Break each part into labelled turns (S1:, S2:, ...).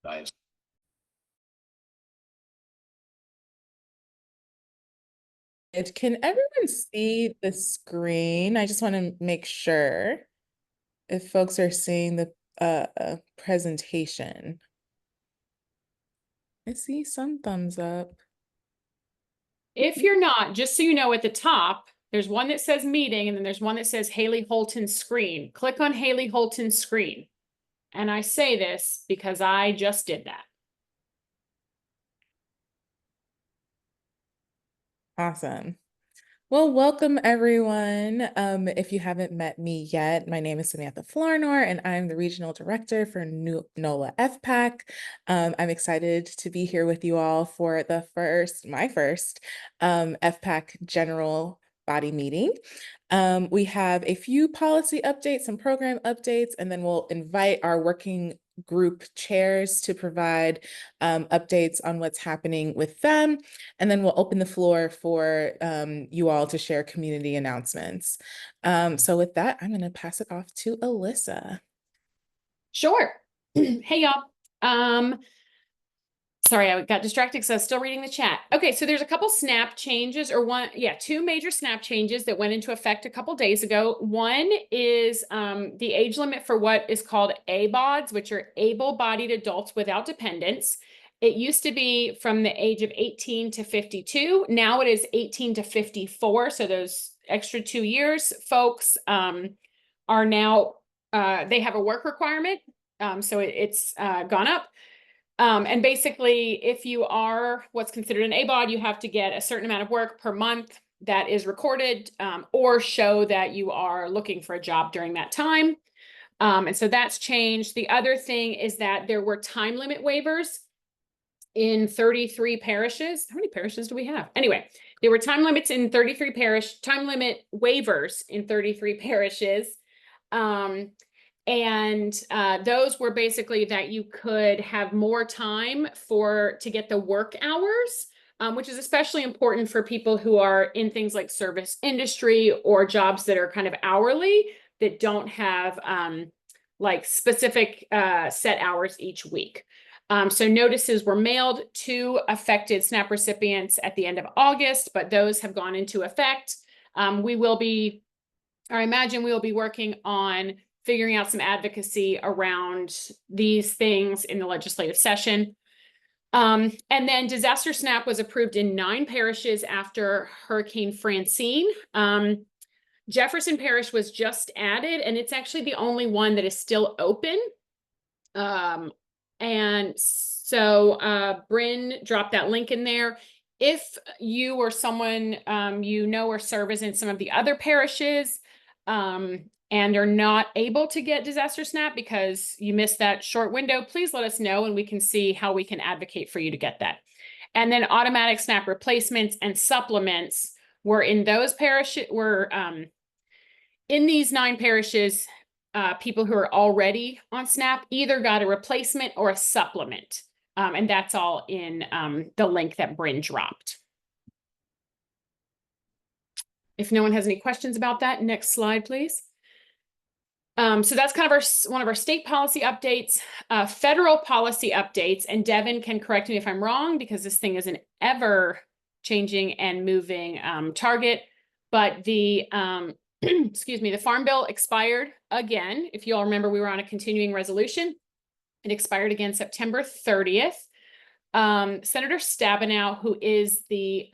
S1: Nice.
S2: Can everyone see the screen? I just want to make sure if folks are seeing the presentation. I see some thumbs up.
S3: If you're not, just so you know, at the top, there's one that says meeting, and then there's one that says Haley Holton's screen. Click on Haley Holton's screen. And I say this because I just did that.
S2: Awesome. Well, welcome everyone. If you haven't met me yet, my name is Samantha Flournoy, and I'm the Regional Director for NOLA FPAC. I'm excited to be here with you all for my first FPAC General Body meeting. We have a few policy updates, some program updates, and then we'll invite our working group chairs to provide updates on what's happening with them. And then we'll open the floor for you all to share community announcements. So with that, I'm going to pass it off to Alyssa.
S3: Sure. Hey, y'all. Sorry, I got distracted because I was still reading the chat. Okay, so there's a couple SNAP changes, or two major SNAP changes that went into effect a couple days ago. One is the age limit for what is called ABODs, which are able-bodied adults without dependents. It used to be from the age of 18 to 52. Now it is 18 to 54. So those extra 2 years, folks are now, they have a work requirement. So it's gone up. And basically, if you are what's considered an ABOD, you have to get a certain amount of work per month that is recorded, or show that you are looking for a job during that time. And so that's changed. The other thing is that there were time limit waivers in 33 parishes. How many parishes do we have? Anyway, there were time limit waivers in 33 parishes. And those were basically that you could have more time to get the work hours, which is especially important for people who are in things like service industry or jobs that are kind of hourly, that don't have like specific set hours each week. So notices were mailed to affected SNAP recipients at the end of August, but those have gone into effect. I imagine we will be working on figuring out some advocacy around these things in the legislative session. And then disaster SNAP was approved in 9 parishes after Hurricane Francine. Jefferson Parish was just added, and it's actually the only one that is still open. And so Bryn dropped that link in there. If you or someone you know or serve as in some of the other parishes, and are not able to get disaster SNAP because you missed that short window, please let us know and we can see how we can advocate for you to get that. And then automatic SNAP replacements and supplements were in those parishes, in these 9 parishes, people who are already on SNAP either got a replacement or a supplement. And that's all in the link that Bryn dropped. If no one has any questions about that, next slide, please. So that's kind of one of our state policy updates, federal policy updates, and Devin can correct me if I'm wrong because this thing is an ever changing and moving target. But the excuse me, the Farm Bill expired again. If you all remember, we were on a continuing resolution. It expired again September 30th. Senator Stabenow, who is the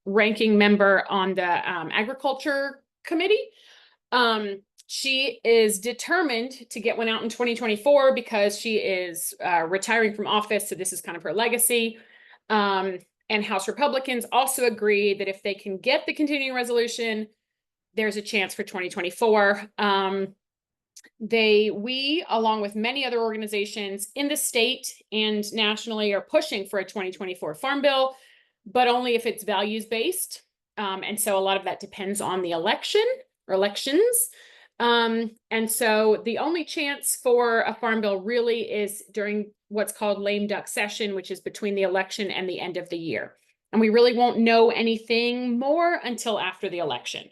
S3: ranking member on the Agriculture Committee, she is determined to get one out in 2024 because she is retiring from office. So this is kind of her legacy. And House Republicans also agree that if they can get the continuing resolution, there's a chance for 2024. We, along with many other organizations in the state and nationally, are pushing for a 2024 Farm Bill, but only if it's values-based. And so a lot of that depends on the election or elections. And so the only chance for a Farm Bill really is during what's called lame duck session, which is between the election and the end of the year. And we really won't know anything more until after the election.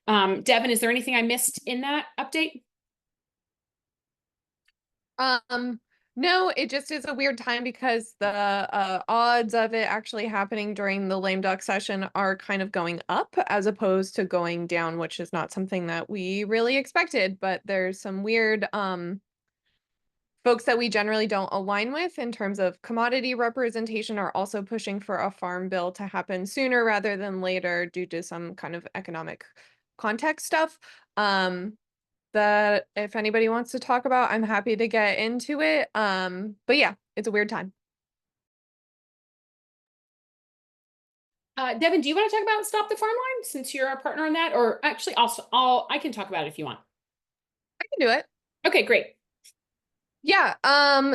S3: Devin, is there anything I missed in that update?
S1: No, it just is a weird time because the odds of it actually happening during the lame duck session are kind of going up as opposed to going down, which is not something that we really expected. But there's some weird folks that we generally don't align with in terms of commodity representation are also pushing for a farm bill to happen sooner rather than later due to some kind of economic context stuff. That if anybody wants to talk about, I'm happy to get into it. But yeah, it's a weird time.
S3: Devin, do you want to talk about Stop the Farm Line since you're a partner on that? Or actually, I can talk about it if you want.
S1: I can do it.
S3: Okay, great.
S1: Yeah,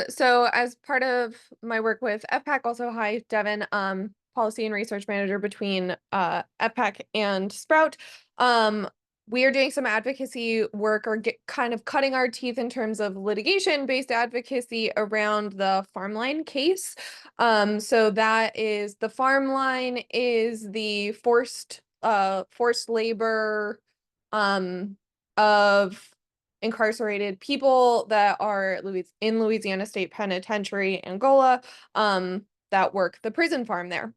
S1: so as part of my work with FPAC, also hi, Devin, policy and research manager between FPAC and Sprout. We are doing some advocacy work or kind of cutting our teeth in terms of litigation-based advocacy around the farm line case. So that is the farm line is the forced labor of incarcerated people that are in Louisiana State Penitentiary, Angola, that work the prison farm there.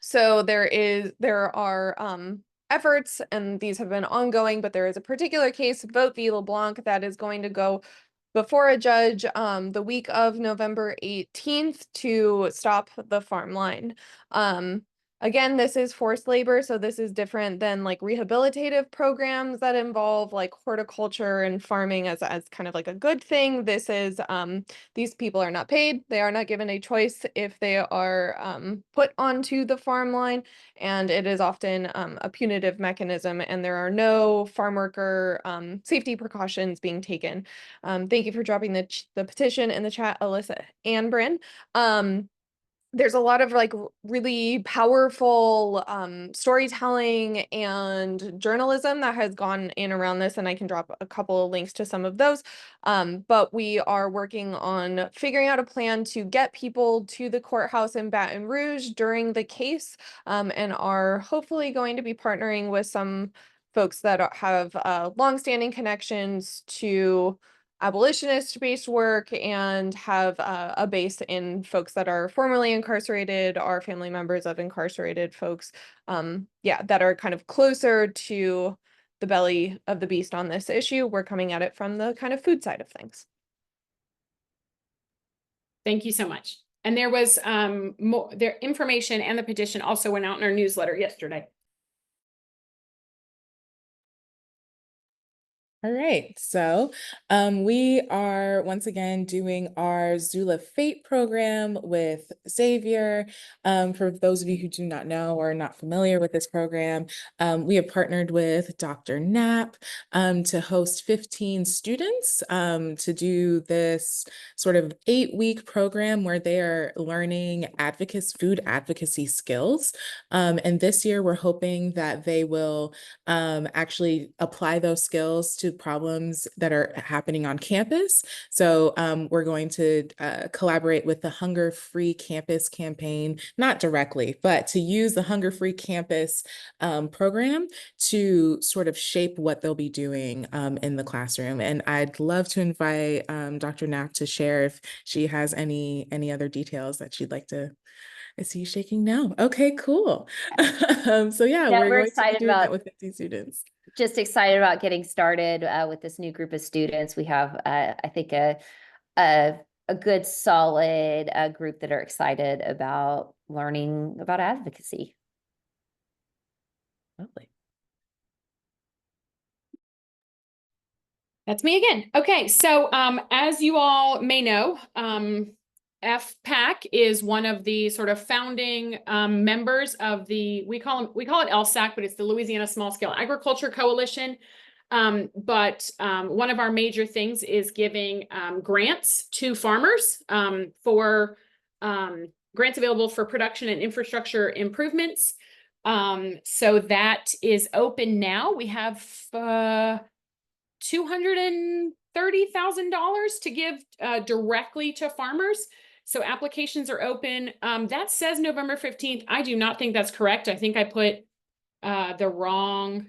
S1: So there are efforts, and these have been ongoing, but there is a particular case, Vote v. LeBlanc, that is going to go before a judge the week of November 18th to stop the farm line. Again, this is forced labor, so this is different than like rehabilitative programs that involve like horticulture and farming as kind of like a good thing. This is these people are not paid, they are not given a choice if they are put onto the farm line, and it is often a punitive mechanism, and there are no farm worker safety precautions being taken. Thank you for dropping the petition in the chat, Alyssa and Bryn. There's a lot of like really powerful storytelling and journalism that has gone in around this, and I can drop a couple of links to some of those. But we are working on figuring out a plan to get people to the courthouse in Baton Rouge during the case, and are hopefully going to be partnering with some folks that have longstanding connections to abolitionist-based work and have a base in folks that are formerly incarcerated, are family members of incarcerated folks, yeah, that are kind of closer to the belly of the beast on this issue. We're coming at it from the kind of food side of things.
S3: Thank you so much. And there was more information, and the petition also went out in our newsletter yesterday.
S2: All right, so we are once again doing our Zula Fate program with Xavier. For those of you who do not know or are not familiar with this program, we have partnered with Dr. Knapp to host 15 students to do this sort of 8-week program where they are learning food advocacy skills. And this year we're hoping that they will actually apply those skills to problems that are happening on campus. So we're going to collaborate with the Hunger Free Campus campaign, not directly, but to use the Hunger Free Campus program to sort of shape what they'll be doing in the classroom. And I'd love to invite Dr. Knapp to share if she has any other details that she'd like to. I see you shaking now. Okay, cool. So yeah, we're going to be doing that with 50 students.
S4: Just excited about getting started with this new group of students. We have, I think, a good, solid group that are excited about learning about advocacy.
S2: Lovely.
S3: That's me again. Okay, so as you all may know, FPAC is one of the sort of founding members of we call it LSAC, but it's the Louisiana Small Scale Agriculture Coalition. But one of our major things is giving grants to farmers for grants available for production and infrastructure improvements. So that is open now. We have $230,000 to give directly to farmers. So applications are open. That says November 15th. I do not think that's correct. I think I put the wrong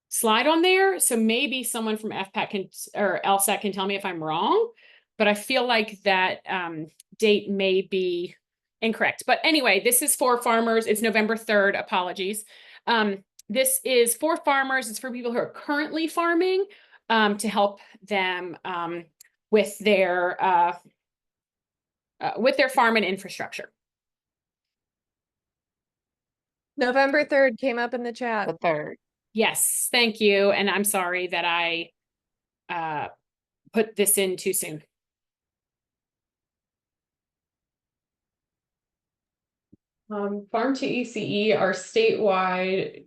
S3: slide on there. So maybe someone from FPAC or LSAC can tell me if I'm wrong. but I feel like that date may be incorrect. But anyway, this is for farmers. It's November 3rd. Apologies. This is for farmers. It's for people who are currently farming to help them with their farm and infrastructure.
S1: November 3rd came up in the chat.
S5: The 3rd.
S3: Yes, thank you. And I'm sorry that I put this in too soon.
S6: Farm to ECE, our statewide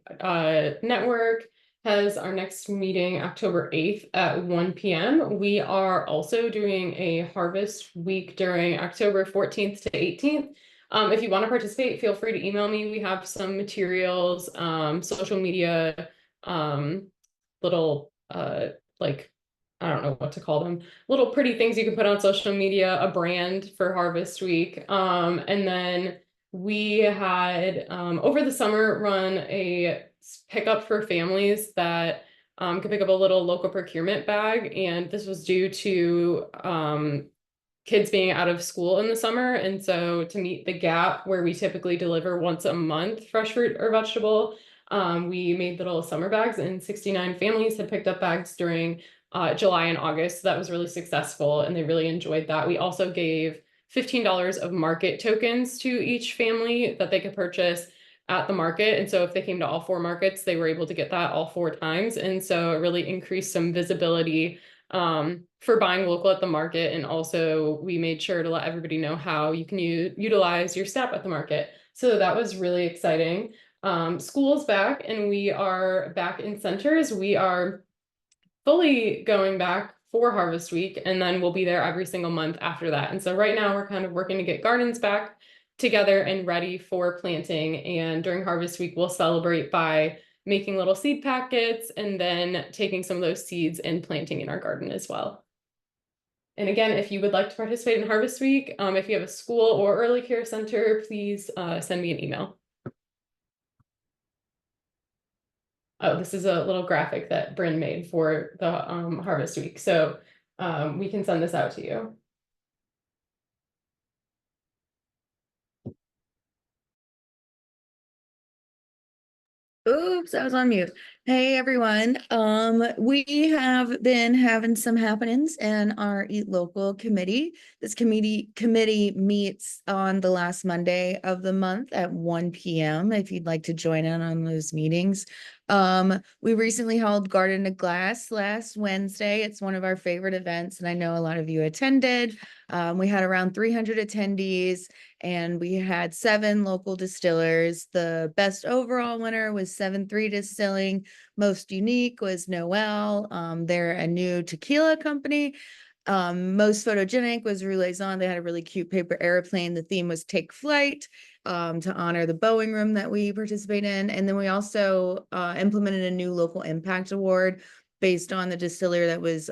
S6: network, has our next meeting October 8th at 1 p.m. We are also doing a harvest week during October 14th to 18th. If you want to participate, feel free to email me. We have some materials, social media, little like, I don't know what to call them, little pretty things you can put on social media, a brand for Harvest Week. And then we had over the summer run a pickup for families that could pick up a little local procurement bag, and this was due to kids being out of school in the summer. And so to meet the gap where we typically deliver once a month fresh fruit or vegetable, we made little summer bags, and 69 families had picked up bags during July and August. So that was really successful and they really enjoyed that. We also gave $15 of market tokens to each family that they could purchase at the market. And so if they came to all 4 markets, they were able to get that all 4 times. And so it really increased some visibility for buying local at the market. And also we made sure to let everybody know how you can utilize your SNAP at the market. So that was really exciting. School's back and we are back in centers. We are fully going back for Harvest Week, and then we'll be there every single month after that. And so right now we're kind of working to get gardens back together and ready for planting. And during Harvest Week, we'll celebrate by making little seed packets and then taking some of those seeds and planting in our garden as well. And again, if you would like to participate in Harvest Week, if you have a school or early care center, please send me an email. Oh, this is a little graphic that Bryn made for the Harvest Week. So we can send this out to you.
S5: Oops, I was on mute. Hey everyone. We have been having some happenings in our Eat Local committee. This committee meets on the last Monday of the month at 1 p.m. if you'd like to join in on those meetings. We recently held Garden to Glass last Wednesday. It's one of our favorite events, and I know a lot of you attended. We had around 300 attendees, and we had 7 local distillers. The best overall winner was 7-3 Distilling. Most unique was Noel. They're a new tequila company. Most photogenic was Roulaison. They had a really cute paper airplane. The theme was Take Flight, to honor the Boeing room that we participate in. And then we also implemented a new local impact award based on the distiller that was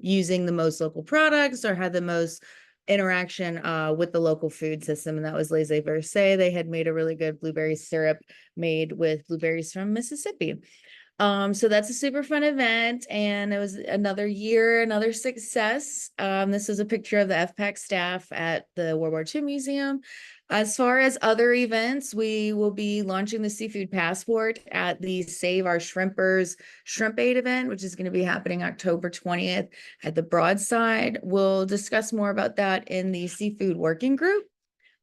S5: using the most local products or had the most interaction with the local food system, and that was Laissez-Verse. They had made a really good blueberry syrup made with blueberries from Mississippi. So that's a super fun event, and it was another year, another success. This is a picture of the FPAC staff at the World War II Museum. As far as other events, we will be launching the Seafood Passport at the Save Our Shrimpers Shrimp Aid event, which is going to be happening October 20th at the Broadside. We'll discuss more about that in the Seafood Working Group.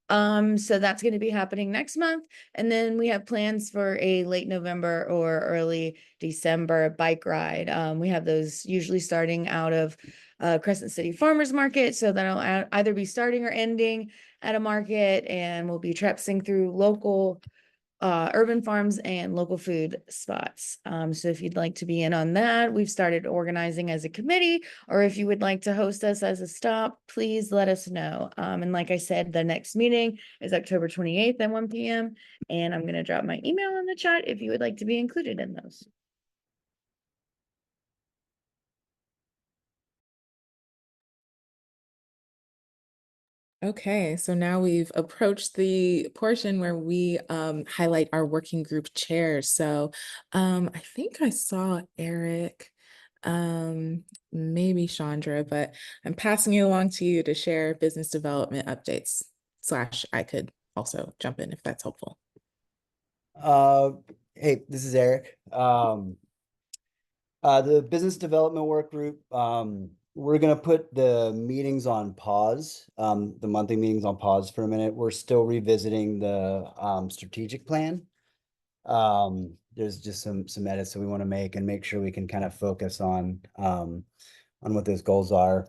S5: So that's going to be happening next month. And then we have plans for a late November or early December bike ride. We have those usually starting out of Crescent City Farmers Market. So that'll either be starting or ending at a market, and we'll be traipsing through local urban farms and local food spots. So if you'd like to be in on that, we've started organizing as a committee, or if you would like to host us as a stop, please let us know. And like I said, the next meeting is October 28th at 1 p.m. And I'm going to drop my email in the chat if you would like to be included in those.
S2: Okay, so now we've approached the portion where we highlight our working group chairs. So I think I saw Eric maybe Chandra, but I'm passing it along to you to share business development updates. / I could also jump in if that's helpful.
S7: Hey, this is Eric. The business development work group, we're gonna put the meetings on pause, the monthly meetings on pause for a minute. We're still revisiting the strategic plan. There's just some edits that we want to make and make sure we can kind of focus on what those goals are.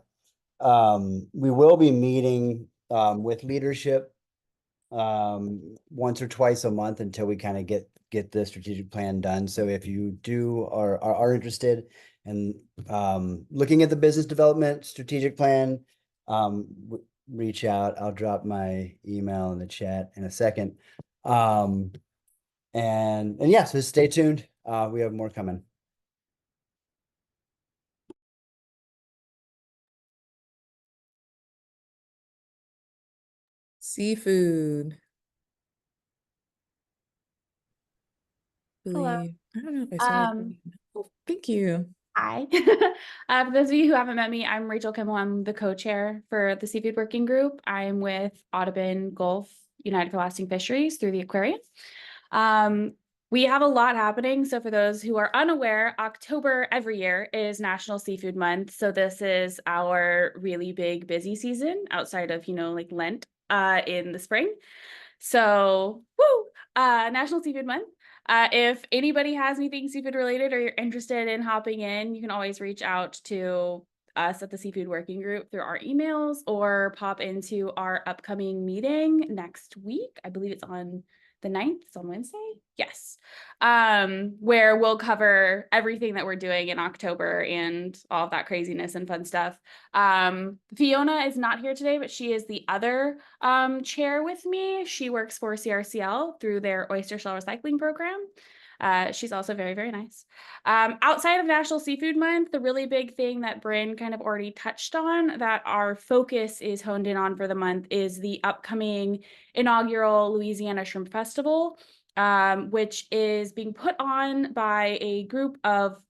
S7: We will be meeting with leadership once or twice a month until we kind of get the strategic plan done. So if you are interested in looking at the business development strategic plan, reach out. I'll drop my email in the chat in a second. And yeah, so stay tuned. We have more coming.
S2: Seafood.
S8: Hello.
S2: I don't know if I saw it. Oh, thank you.
S8: Hi. For those of you who haven't met me, I'm Rachel Kimmel. I'm the co-chair for the Seafood Working Group. I'm with Audubon Gulf United for Lasting Fisheries through the aquarium. We have a lot happening. So for those who are unaware, October every year is National Seafood Month. So this is our really big busy season outside of, like Lent in the spring. So National Seafood Month. If anybody has anything seafood related or you're interested in hopping in, you can always reach out to us at the Seafood Working Group through our emails or pop into our upcoming meeting next week. I believe it's on the 9th, it's on Wednesday. Yes. Where we'll cover everything that we're doing in October and all of that craziness and fun stuff. Fiona is not here today, but she is the other chair with me. She works for CRCL through their oyster shell recycling program. She's also very, very nice. Outside of National Seafood Month, the really big thing that Bryn kind of already touched on that our focus is honed in on for the month is the upcoming inaugural Louisiana Shrimp Festival, which is being put on by a group of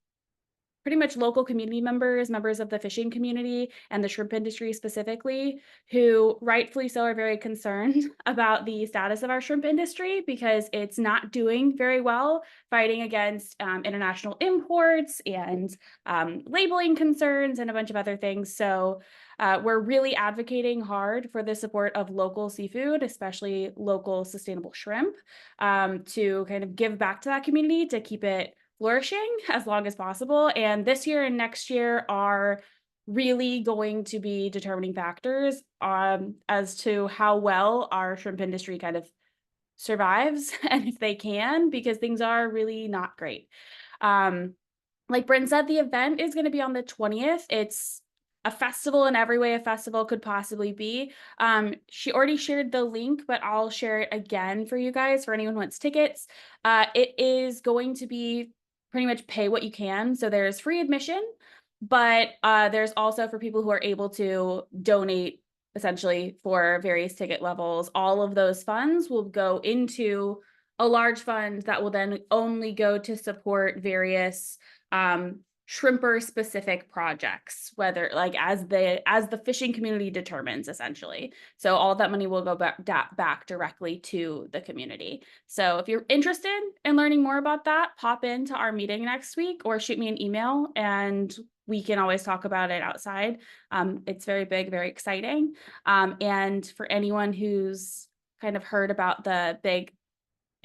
S8: pretty much local community members of the fishing community and the shrimp industry specifically, who rightfully so are very concerned about the status of our shrimp industry because it's not doing very well fighting against international imports and labeling concerns and a bunch of other things. So we're really advocating hard for the support of local seafood, especially local sustainable shrimp, to kind of give back to that community to keep it flourishing as long as possible. And this year and next year are really going to be determining factors as to how well our shrimp industry kind of survives and if they can, because things are really not great. Like Bryn said, the event is going to be on the 20th. It's a festival in every way a festival could possibly be. She already shared the link, but I'll share it again for you guys, for anyone who wants tickets. It is going to be pretty much pay what you can. So there's free admission, but there's also for people who are able to donate essentially for various ticket levels. All of those funds will go into a large fund that will then only go to support various shrimper specific projects, whether like as the fishing community determines essentially. So all that money will go back directly to the community. So if you're interested in learning more about that, pop into our meeting next week or shoot me an email and we can always talk about it outside. It's very big, very exciting. And for anyone who's kind of heard about the big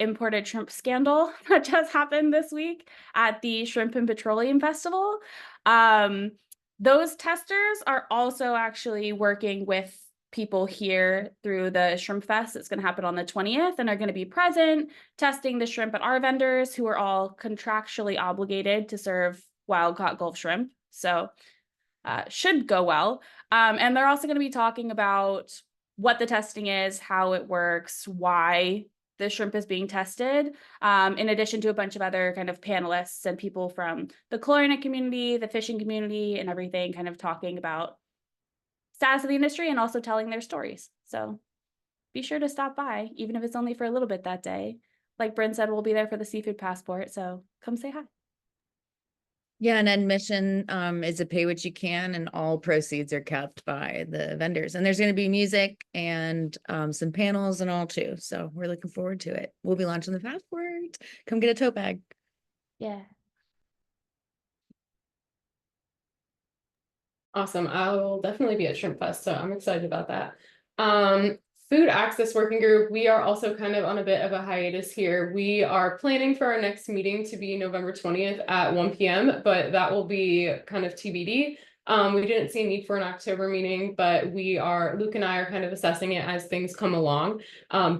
S8: imported shrimp scandal that just happened this week at the Shrimp and Petroleum Festival. Those testers are also actually working with people here through the Shrimp Fest. It's going to happen on the 20th and are going to be present testing the shrimp at our vendors who are all contractually obligated to serve wild-caught Gulf shrimp. So should go well. And they're also going to be talking about what the testing is, how it works, why the shrimp is being tested, in addition to a bunch of other kind of panelists and people from the chlorinated community, the fishing community, and everything, kind of talking about status of the industry and also telling their stories. So be sure to stop by, even if it's only for a little bit that day. Like Bryn said, we'll be there for the seafood passport, so come say hi.
S5: Yeah, and admission is a pay what you can, and all proceeds are kept by the vendors. And there's going to be music and some panels and all too. So we're looking forward to it. We'll be launching the passport. Come get a tote bag.
S8: Yeah.
S6: Awesome. I will definitely be at Shrimp Fest, so I'm excited about that. Food Access Working Group, we are also kind of on a bit of a hiatus here. We are planning for our next meeting to be November 20th at 1 p.m., but that will be kind of TBD. We didn't see a need for an October meeting, but Luke and I are kind of assessing it as things come along,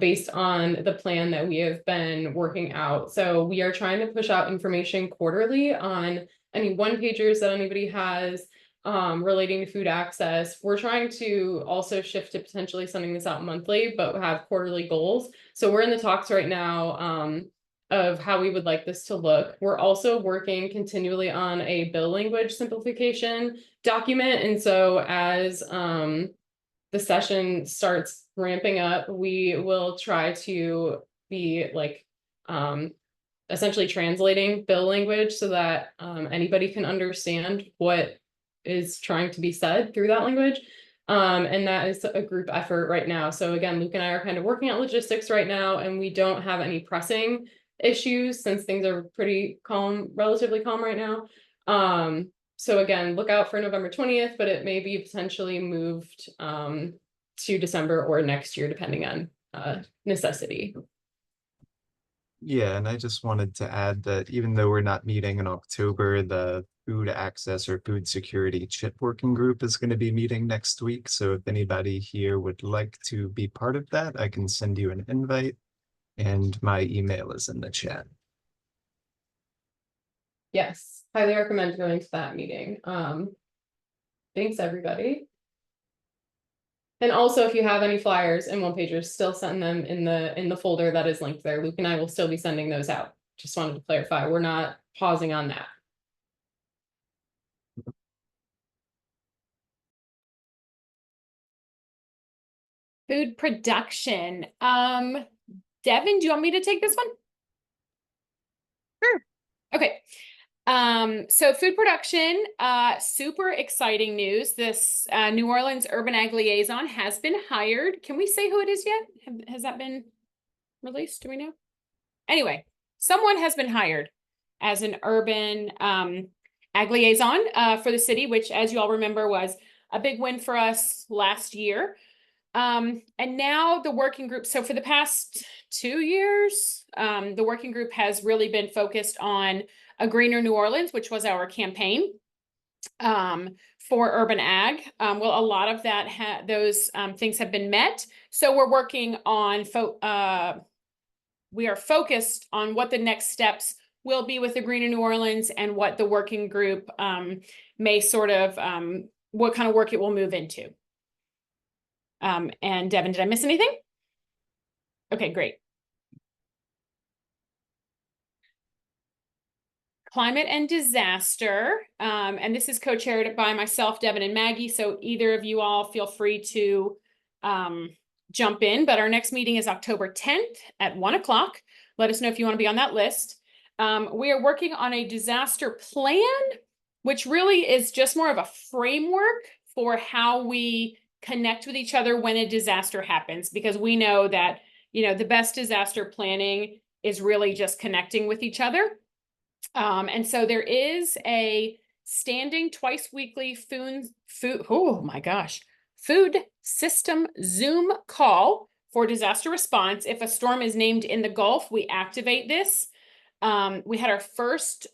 S6: based on the plan that we have been working out. So we are trying to push out information quarterly on any one-pagers that anybody has, relating to food access. We're trying to also shift to potentially sending this out monthly, but have quarterly goals. So we're in the talks right now, of how we would like this to look. We're also working continually on a bill language simplification document. And so as the session starts ramping up, we will try to be like essentially translating bill language so that anybody can understand what is trying to be said through that language. And that is a group effort right now. So again, Luke and I are kind of working out logistics right now, and we don't have any pressing issues since things are pretty calm, relatively calm right now. So again, look out for November 20th, but it may be potentially moved to December or next year, depending on necessity.
S9: Yeah, and I just wanted to add that even though we're not meeting in October, the food access or food security chip working group is going to be meeting next week. So if anybody here would like to be part of that, I can send you an invite, and my email is in the chat.
S6: Yes, highly recommend going to that meeting. Thanks, everybody. And also, if you have any flyers and one pagers, still send them in the folder that is linked there. Luke and I will still be sending those out. Just wanted to clarify, we're not pausing on that.
S3: Food production. Devin, do you want me to take this one?
S1: Sure.
S3: Okay. So food production, super exciting news. This New Orleans Urban Ag Liaison has been hired. Can we say who it is yet? Has that been released? Do we know? Anyway, someone has been hired as an urban ag liaison for the city, which, as you all remember, was a big win for us last year. And now the working group, so for the past 2 years, the working group has really been focused on a greener New Orleans, which was our campaign for urban ag. Well, a lot of that those things have been met. So we're working on, we are focused on what the next steps will be with the greener New Orleans and what the working group may sort of, what kind of work it will move into. And Devin, did I miss anything? Okay, great. Climate and disaster. And this is co-chaired by myself, Devin, and Maggie. So either of you all feel free to jump in. But our next meeting is October 10th at 1 o'clock. Let us know if you want to be on that list. We are working on a disaster plan, which really is just more of a framework for how we connect with each other when a disaster happens, because we know that, you know, the best disaster planning is really just connecting with each other. And so there is a standing twice weekly food system Zoom call for disaster response. If a storm is named in the Gulf, we activate this. We had our first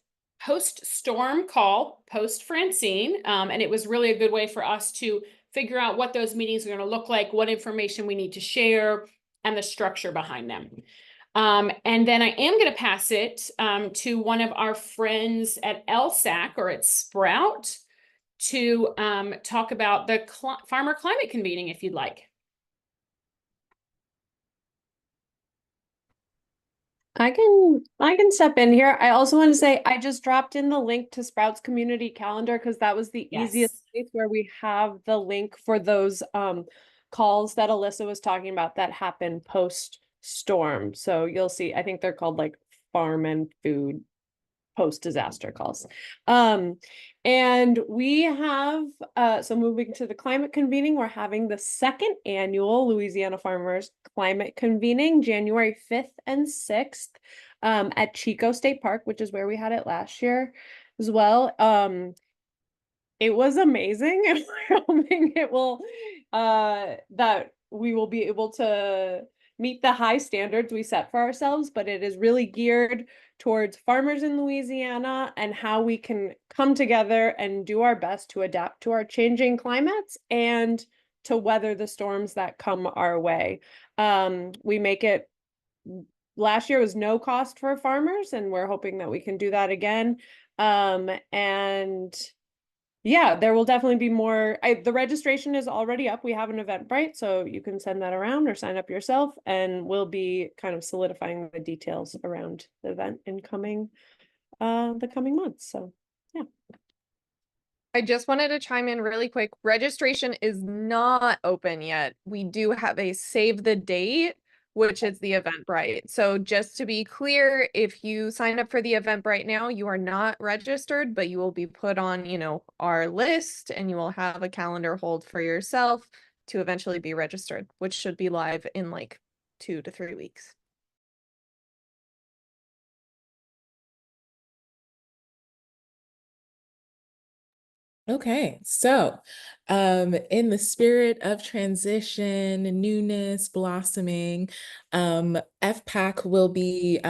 S3: post-storm call post-Francine, and it was really a good way for us to figure out what those meetings are going to look like, what information we need to share, and the structure behind them. And then I am going to pass it to one of our friends at LSAC or at Sprout to talk about the farmer climate convening, if you'd like.
S10: I can step in here. I also want to say I just dropped in the link to Sprouts community calendar because that was the easiest place where we have the link for those calls that Alyssa was talking about that happen post storm. So you'll see, I think they're called like farm and food post-disaster calls. And we have, so moving to the climate convening, we're having the second annual Louisiana Farmers Climate Convening, January 5th and 6th, at Chico State Park, which is where we had it last year as well. It was amazing, and we're hoping it will, that we will be able to meet the high standards we set for ourselves, but it is really geared towards farmers in Louisiana and how we can come together and do our best to adapt to our changing climates and to weather the storms that come our way. We make it, last year was no cost for farmers, and we're hoping that we can do that again. And yeah, there will definitely be more. The registration is already up. We have an Eventbrite, so you can send that around or sign up yourself, and we'll be kind of solidifying the details around the event in the coming months. So yeah.
S1: I just wanted to chime in really quick. Registration is not open yet. We do have a save the date, which is the Eventbrite. So just to be clear, if you sign up for the Eventbrite now, you are not registered, but you will be put on, our list, and you will have a calendar hold for yourself to eventually be registered, which should be live in like 2 to 3 weeks.
S2: Okay, so in the spirit of transition, newness, blossoming, FPAC will be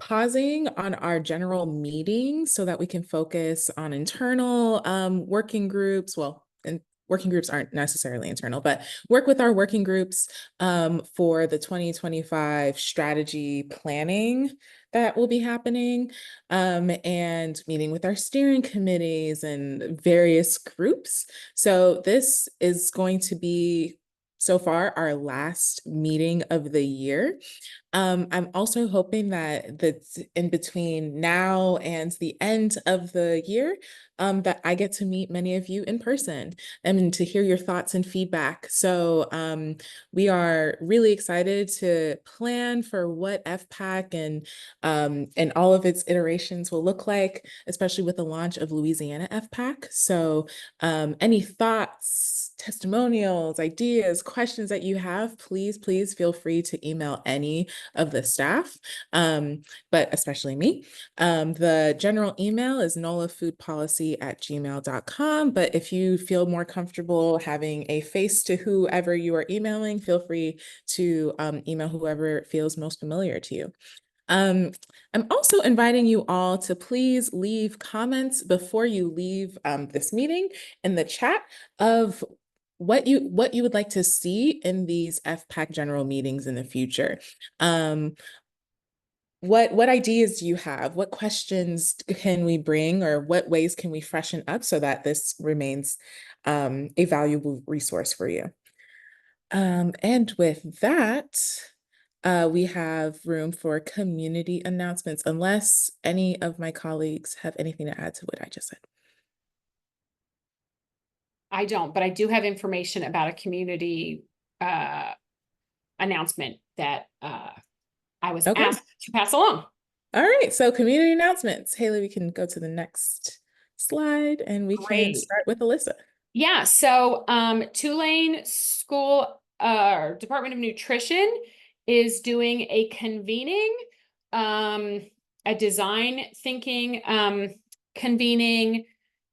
S2: pausing on our general meeting so that we can focus on internal working groups. Well, and working groups aren't necessarily internal, but work with our working groups for the 2025 strategy planning that will be happening, and meeting with our steering committees and various groups. So this is going to be, so far, our last meeting of the year. I'm also hoping that in between now and the end of the year, that I get to meet many of you in person and to hear your thoughts and feedback. So we are really excited to plan for what FPAC and all of its iterations will look like, especially with the launch of Louisiana FPAC. So any thoughts, testimonials, ideas, questions that you have, please feel free to email any of the staff, but especially me. The general email is nolafoodpolicy@gmail.com, but if you feel more comfortable having a face to whoever you are emailing, feel free to email whoever feels most familiar to you. I'm also inviting you all to please leave comments before you leave this meeting in the chat of what you would like to see in these FPAC general meetings in the future. What ideas do you have? What questions can we bring, or what ways can we freshen up so that this remains a valuable resource for you? And with that, we have room for community announcements, unless any of my colleagues have anything to add to what I just said.
S3: I don't, but I do have information about a community announcement that I was asked to pass along.
S2: All right, so community announcements. Haley, we can go to the next slide and we can start with Alyssa.
S3: Yeah, so Tulane School Department of Nutrition is doing a convening, a design thinking convening.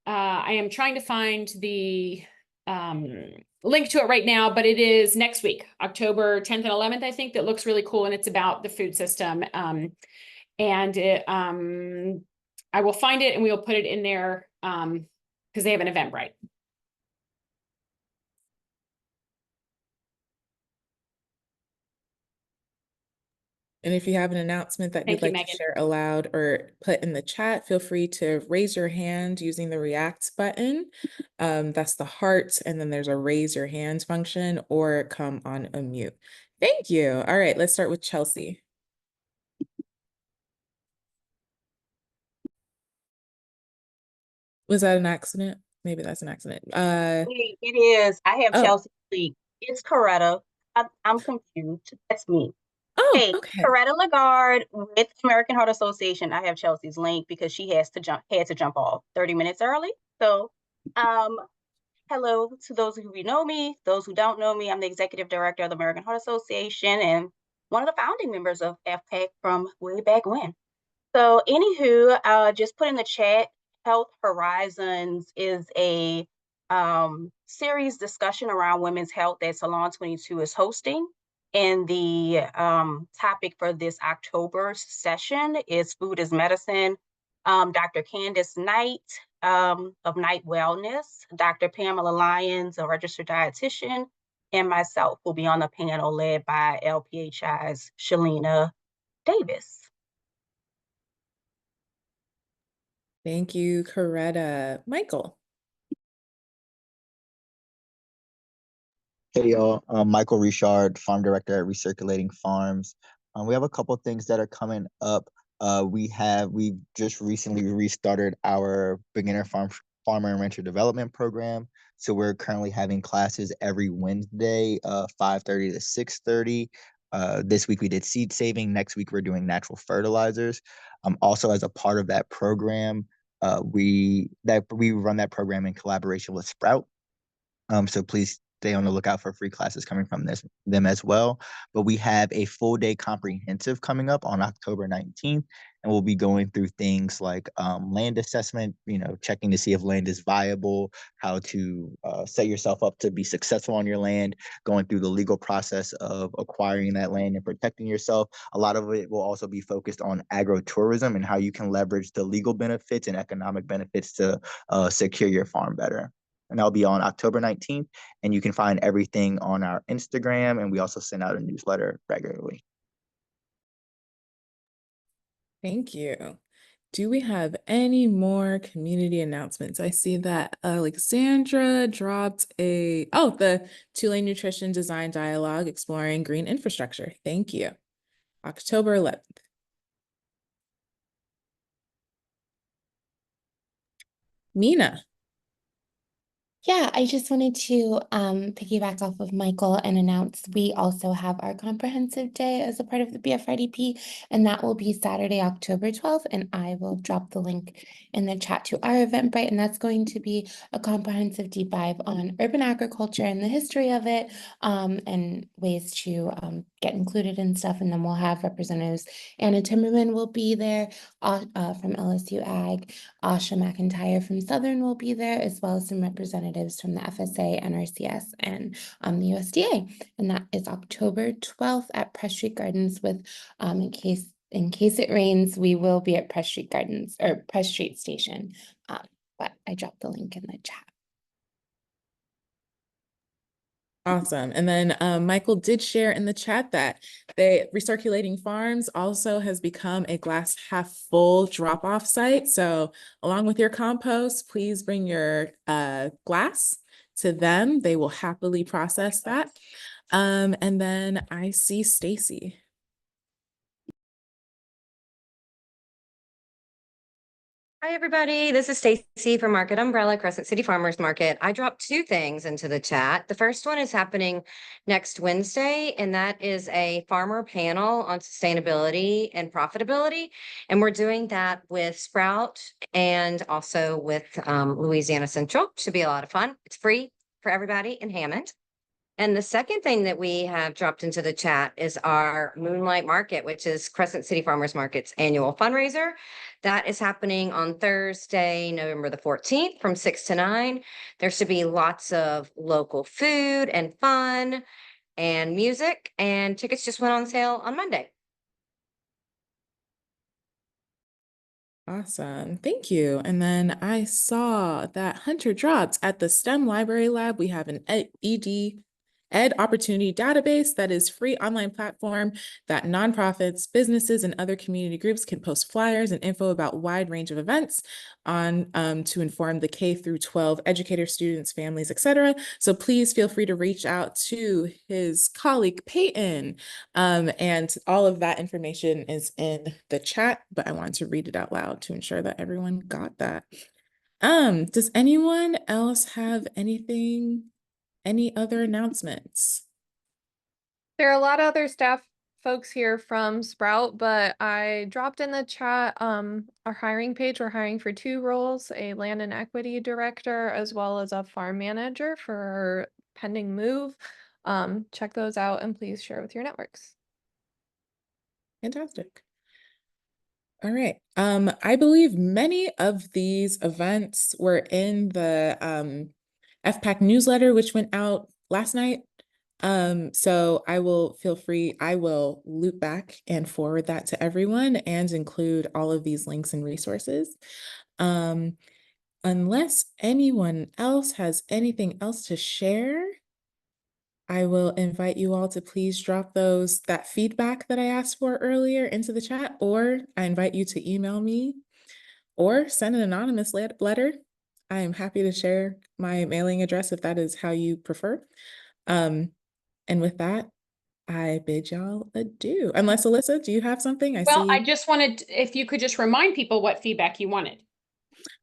S3: I am trying to find the link to it right now, but it is next week, October 10th and 11th, I think. That looks really cool, and it's about the food system. And it, I will find it and we will put it in there because they have an Eventbrite.
S2: And if you have an announcement that you'd like to share aloud or put in the chat, feel free to raise your hand using the React button. That's the heart, and then there's a raise your hand function, or come on unmute. Thank you. All right, let's start with Chelsea. Was that an accident? Maybe that's an accident.
S11: It is. I have Chelsea Lee. It's Coretta. I'm confused. That's me.
S2: Oh,
S11: Hey,
S2: okay.
S11: Coretta Lagarde with American Heart Association. I have Chelsea's link because she had to jump off 30 minutes early. So, hello to those who know me, those who don't know me. I'm the executive director of the American Heart Association and one of the founding members of FPAC from way back when. So, anywho, just put in the chat, Health Horizons is a series discussion around women's health that Salon 22 is hosting. And the topic for this October session is Food is Medicine. Dr. Candace Knight of Knight Wellness, Dr. Pamela Lyons, a registered dietitian, and myself will be on the panel led by LPHI's Shalina Davis.
S2: Thank you, Coretta. Michael.
S12: Hey y'all, I'm Michael Richard, farm director at Recirculating Farms. We have a couple things that are coming up. We've just recently restarted our beginner farmer and rancher development program. So we're currently having classes every Wednesday, 5:30 to 6:30. This week we did seed saving. Next week we're doing natural fertilizers. Also, as a part of that program, we run that program in collaboration with Sprout. So please stay on the lookout for free classes coming from them as well. But we have a full day comprehensive coming up on October 19th, and we'll be going through things like land assessment, checking to see if land is viable, how to set yourself up to be successful on your land, going through the legal process of acquiring that land and protecting yourself. A lot of it will also be focused on agritourism and how you can leverage the legal benefits and economic benefits to secure your farm better. And that'll be on October 19th. And you can find everything on our Instagram. And we also send out a newsletter regularly.
S2: Thank you. Do we have any more community announcements? I see that Alexandra dropped the Tulane Nutrition Design Dialogue Exploring Green Infrastructure. Thank you. October 11th. Mina.
S13: Yeah, I just wanted to piggyback off of Michael and announce we also have our comprehensive day as a part of the BFRDP, and that will be Saturday, October 12th, and I will drop the link in the chat to our Eventbrite, and that's going to be a comprehensive deep dive on urban agriculture and the history of it, and ways to get included in stuff, and then we'll have representatives. Anna Timmerman will be there from LSU Ag, Asha McIntyre from Southern will be there, as well as some representatives from the FSA, NRCS, and the USDA. And that is October 12th at Press Street Gardens with, in case it rains, we will be at Press Street Gardens or Press Street Station. But I dropped the link in the chat.
S2: Awesome. And then Michael did share in the chat that Recirculating Farms also has become a glass half full drop-off site. So along with your compost, please bring your glass to them. They will happily process that. And then I see Stacy.
S14: Hi, everybody. This is Stacy from Market Umbrella, Crescent City Farmers Market. I dropped two things into the chat. The first one is happening next Wednesday, and that is a farmer panel on sustainability and profitability. And we're doing that with Sprout and also with Louisiana Central. Should be a lot of fun. It's free for everybody in Hammond. And the second thing that we have dropped into the chat is our Moonlight Market, which is Crescent City Farmers Market's annual fundraiser. That is happening on Thursday, November the 14th from 6 to 9. There should be lots of local food and fun and music, and tickets just went on sale on Monday.
S2: Awesome. Thank you. And then I saw that Hunter dropped at the STEM Library Lab. We have an Ed Opportunity Database that is free online platform that nonprofits, businesses, and other community groups can post flyers and info about a wide range of events on to inform the K through 12 educators, students, families, etc. So please feel free to reach out to his colleague Peyton, and all of that information is in the chat, but I wanted to read it out loud to ensure that everyone got that. Does anyone else have any other announcements?
S1: There are a lot of other folks here from Sprout, but I dropped in the chat our hiring page. We're hiring for 2 roles, a land and equity director as well as a farm manager for our pending move. Check those out and please share with your networks.
S2: Fantastic. All right. I believe many of these events were in the FPAC newsletter, which went out last night. So I will loop back and forward that to everyone and include all of these links and resources. Unless anyone else has anything else to share, I will invite you all to please drop that feedback that I asked for earlier into the chat, or I invite you to email me or send an anonymous letter. I am happy to share my mailing address if that is how you prefer. And with that, I bid y'all adieu. Unless Alyssa, do you have something?
S3: I just wanted, if you could just remind people what feedback you wanted.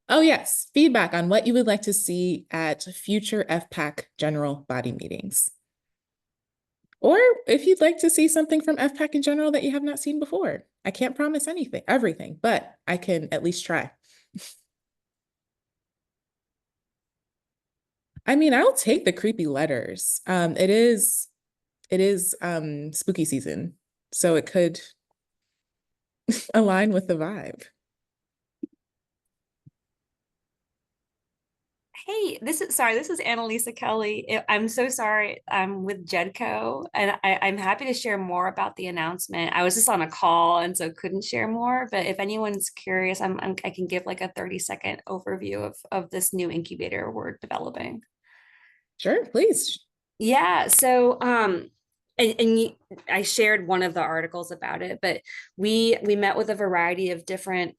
S2: Oh yes, feedback on what you would like to see at future FPAC general body meetings. Or if you'd like to see something from FPAC in general that you have not seen before. I can't promise everything, but I can at least try. I mean, I'll take the creepy letters. It is spooky season, so it could align with the vibe.
S15: Hey, this is Annalisa Kelly. I'm so sorry. I'm with Jedco, and I'm happy to share more about the announcement. I was just on a call and so couldn't share more. But if anyone's curious, I can give like a 30-second overview of this new incubator we're developing.
S2: Sure, please.
S15: Yeah. So I shared one of the articles about it, but we met with a variety of different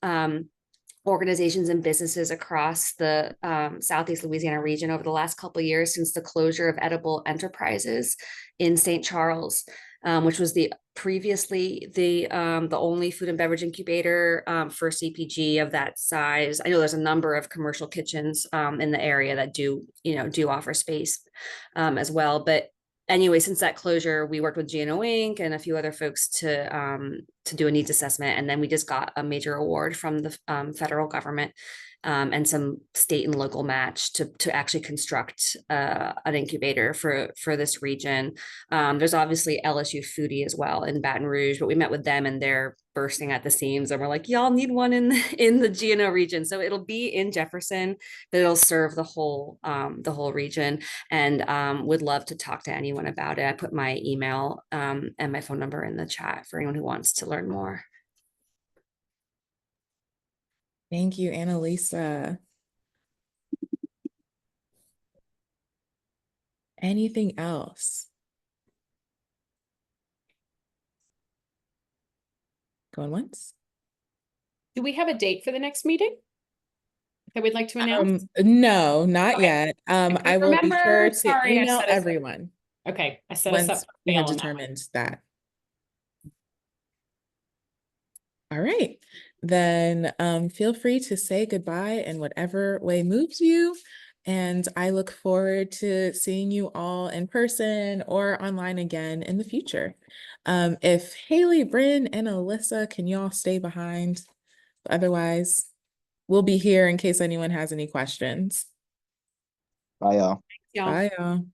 S15: organizations and businesses across the Southeast Louisiana region over the last couple of years since the closure of Edible Enterprises in St. Charles, which was previously the only food and beverage incubator for CPG of that size. I know there's a number of commercial kitchens in the area that do offer space as well, but anyway, since that closure, we worked with GNO Inc. and a few other folks to do a needs assessment. And then we just got a major award from the federal government and some state and local match to actually construct an incubator for this region. There's obviously LSU Foodie as well in Baton Rouge, but we met with them and they're bursting at the seams and we're like, y'all need one in the GNO region. So it'll be in Jefferson, but it'll serve the whole region, and would love to talk to anyone about it. I put my email and my phone number in the chat for anyone who wants to learn more.
S2: Thank you, Annalisa. Anything else? Going once?
S3: Do we have a date for the next meeting that we'd like to announce?
S2: No, not yet. I will be sure to
S3: Sorry,
S2: email everyone.
S3: Okay, I set us up.
S2: Once we have determined that. All right, then feel free to say goodbye in whatever way moves you. And I look forward to seeing you all in person or online again in the future. If Haley, Bryn, and Alyssa, can y'all stay behind? Otherwise, we'll be here in case anyone has any questions.
S12: Bye, y'all.
S2: Bye, y'all.